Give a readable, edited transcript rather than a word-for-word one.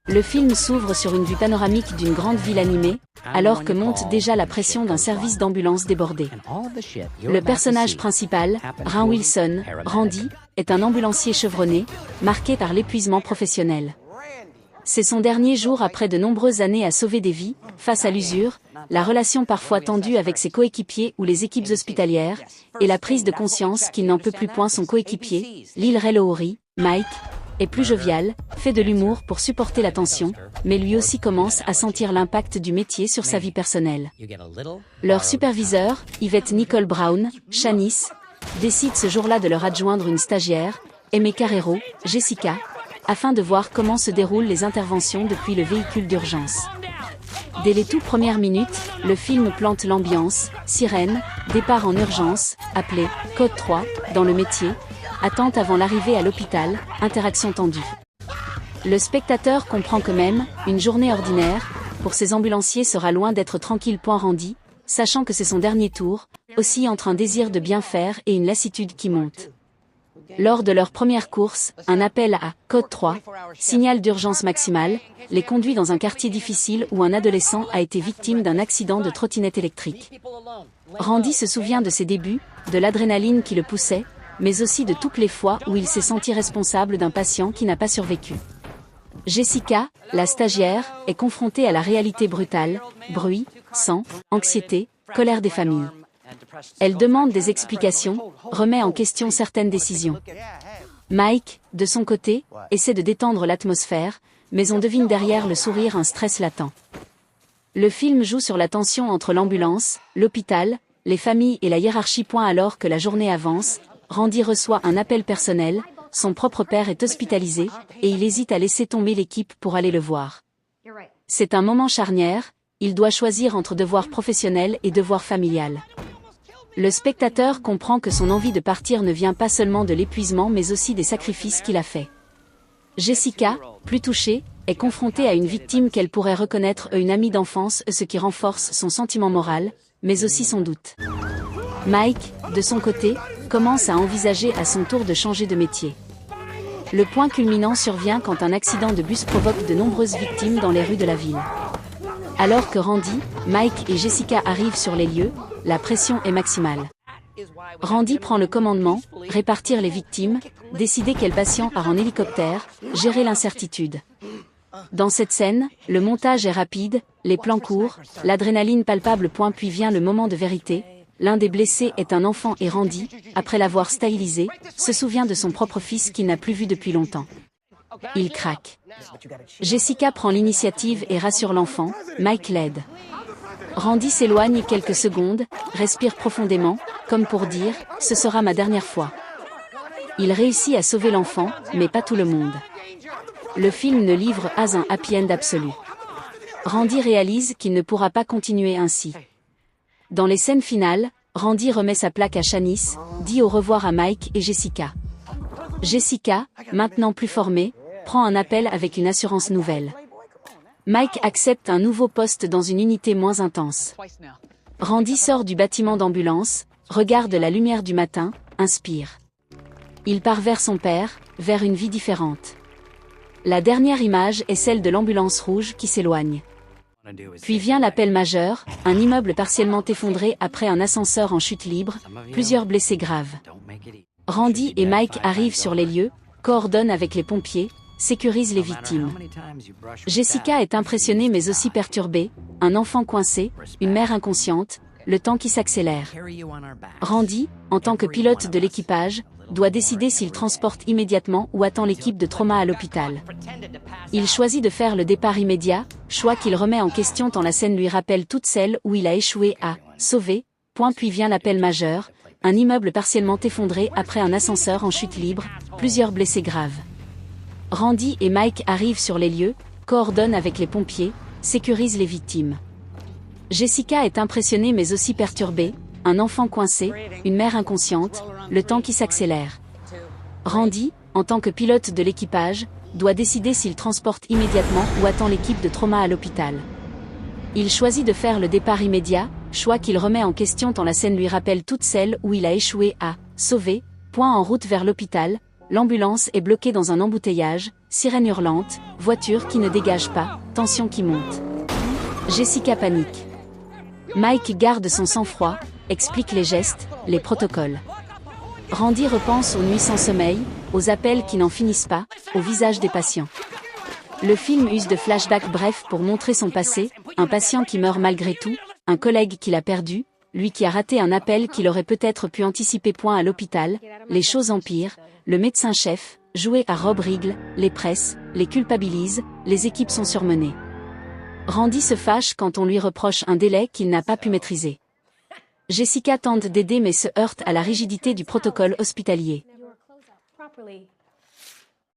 Le film s'ouvre sur une vue panoramique d'une grande ville animée, alors que monte déjà la pression d'un service d'ambulance débordé. Le personnage principal, Rainn Wilson, Randy, est un ambulancier chevronné, marqué par l'épuisement professionnel. C'est son dernier jour après de nombreuses années à sauver des vies, face à l'usure, la relation parfois tendue avec ses coéquipiers ou les équipes hospitalières, et la prise de conscience qu'il n'en peut plus point son coéquipier, Lil Rel Howery, Mike, est plus jovial, fait de l'humour pour supporter la tension, mais lui aussi commence à sentir l'impact du métier sur sa vie personnelle. Leur superviseur, Yvette Nicole Brown, Shanice, décide ce jour-là de leur adjoindre une stagiaire, Aimee Carrero, Jessica, afin de voir comment se déroulent les interventions depuis le véhicule d'urgence. Dès les toutes premières minutes, le film plante l'ambiance, sirène, départ en urgence, appelé « Code 3 » dans le métier, attente avant l'arrivée à l'hôpital, interaction tendue. Le spectateur comprend que même, une journée ordinaire, pour ces ambulanciers sera loin d'être tranquille. Randy, sachant que c'est son dernier tour, oscille entre un désir de bien faire et une lassitude qui monte. Lors de leur première course, un appel à « Code 3 », signal d'urgence maximale, les conduit dans un quartier difficile où un adolescent a été victime d'un accident de trottinette électrique. Randy se souvient de ses débuts, de l'adrénaline qui le poussait, mais aussi de toutes les fois où il s'est senti responsable d'un patient qui n'a pas survécu. Jessica, la stagiaire, est confrontée à la réalité brutale, bruit, sang, anxiété, colère des familles. Elle demande des explications, remet en question certaines décisions. Mike, de son côté, essaie de détendre l'atmosphère, mais on devine derrière le sourire un stress latent. Le film joue sur la tension entre l'ambulance, l'hôpital, les familles et la hiérarchie. Alors que la journée avance, Randy reçoit un appel personnel, son propre père est hospitalisé, et il hésite à laisser tomber l'équipe pour aller le voir. C'est un moment charnière, il doit choisir entre devoir professionnel et devoir familial. Le spectateur comprend que son envie de partir ne vient pas seulement de l'épuisement mais aussi des sacrifices qu'il a faits. Jessica, plus touchée, est confrontée à une victime qu'elle pourrait reconnaître une amie d'enfance, ce qui renforce son sentiment moral, mais aussi son doute. Mike, de son côté, commence à envisager à son tour de changer de métier. Le point culminant survient quand un accident de bus provoque de nombreuses victimes dans les rues de la ville. Alors que Randy, Mike et Jessica arrivent sur les lieux, la pression est maximale. Randy prend le commandement, répartir les victimes, décider quel patient part en hélicoptère, gérer l'incertitude. Dans cette scène, le montage est rapide, les plans courts, l'adrénaline palpable. Puis vient le moment de vérité. L'un des blessés est un enfant et Randy, après l'avoir stylisé, se souvient de son propre fils qu'il n'a plus vu depuis longtemps. Il craque. Jessica prend l'initiative et rassure l'enfant, Mike l'aide. Randy s'éloigne quelques secondes, respire profondément, comme pour dire « ce sera ma dernière fois ». Il réussit à sauver l'enfant, mais pas tout le monde. Le film ne livre pas un happy end absolu. Randy réalise qu'il ne pourra pas continuer ainsi. Dans les scènes finales, Randy remet sa plaque à Shanice, dit au revoir à Mike et Jessica. Jessica, maintenant plus formée, prend un appel avec une assurance nouvelle. Mike accepte un nouveau poste dans une unité moins intense. Randy sort du bâtiment d'ambulance, regarde la lumière du matin, inspire. Il part vers son père, vers une vie différente. La dernière image est celle de l'ambulance rouge qui s'éloigne. Puis vient l'appel majeur, un immeuble partiellement effondré après un ascenseur en chute libre, plusieurs blessés graves. Randy et Mike arrivent sur les lieux, coordonnent avec les pompiers, sécurisent les victimes. Jessica est impressionnée mais aussi perturbée, un enfant coincé, une mère inconsciente, le temps qui s'accélère. Randy, en tant que pilote de l'équipage, doit décider s'il transporte immédiatement ou attend l'équipe de trauma à l'hôpital. Il choisit de faire le départ immédiat, choix qu'il remet en question tant la scène lui rappelle toutes celles où il a échoué à sauver. Puis vient l'appel majeur, un immeuble partiellement effondré après un ascenseur en chute libre, plusieurs blessés graves. Randy et Mike arrivent sur les lieux, coordonnent avec les pompiers, sécurisent les victimes. Jessica est impressionnée mais aussi perturbée, un enfant coincé, une mère inconsciente, le temps qui s'accélère. Randy, en tant que pilote de l'équipage, doit décider s'il transporte immédiatement ou attend l'équipe de trauma à l'hôpital. Il choisit de faire le départ immédiat, choix qu'il remet en question tant la scène lui rappelle toutes celles où il a échoué à sauver. En route vers l'hôpital, l'ambulance est bloquée dans un embouteillage, sirène hurlante, voiture qui ne dégage pas, tension qui monte. Jessica panique. Mike garde son sang-froid, explique les gestes, les protocoles. Randy repense aux nuits sans sommeil, aux appels qui n'en finissent pas, au visage des patients. Le film use de flashbacks brefs pour montrer son passé, un patient qui meurt malgré tout, un collègue qu'il a perdu, lui qui a raté un appel qu'il aurait peut-être pu anticiper. À l'hôpital, les choses empirent, le médecin-chef, joué à Rob Riggle, les presses, les culpabilise, les équipes sont surmenées. Randy se fâche quand on lui reproche un délai qu'il n'a pas pu maîtriser. Jessica tente d'aider mais se heurte à la rigidité du protocole hospitalier.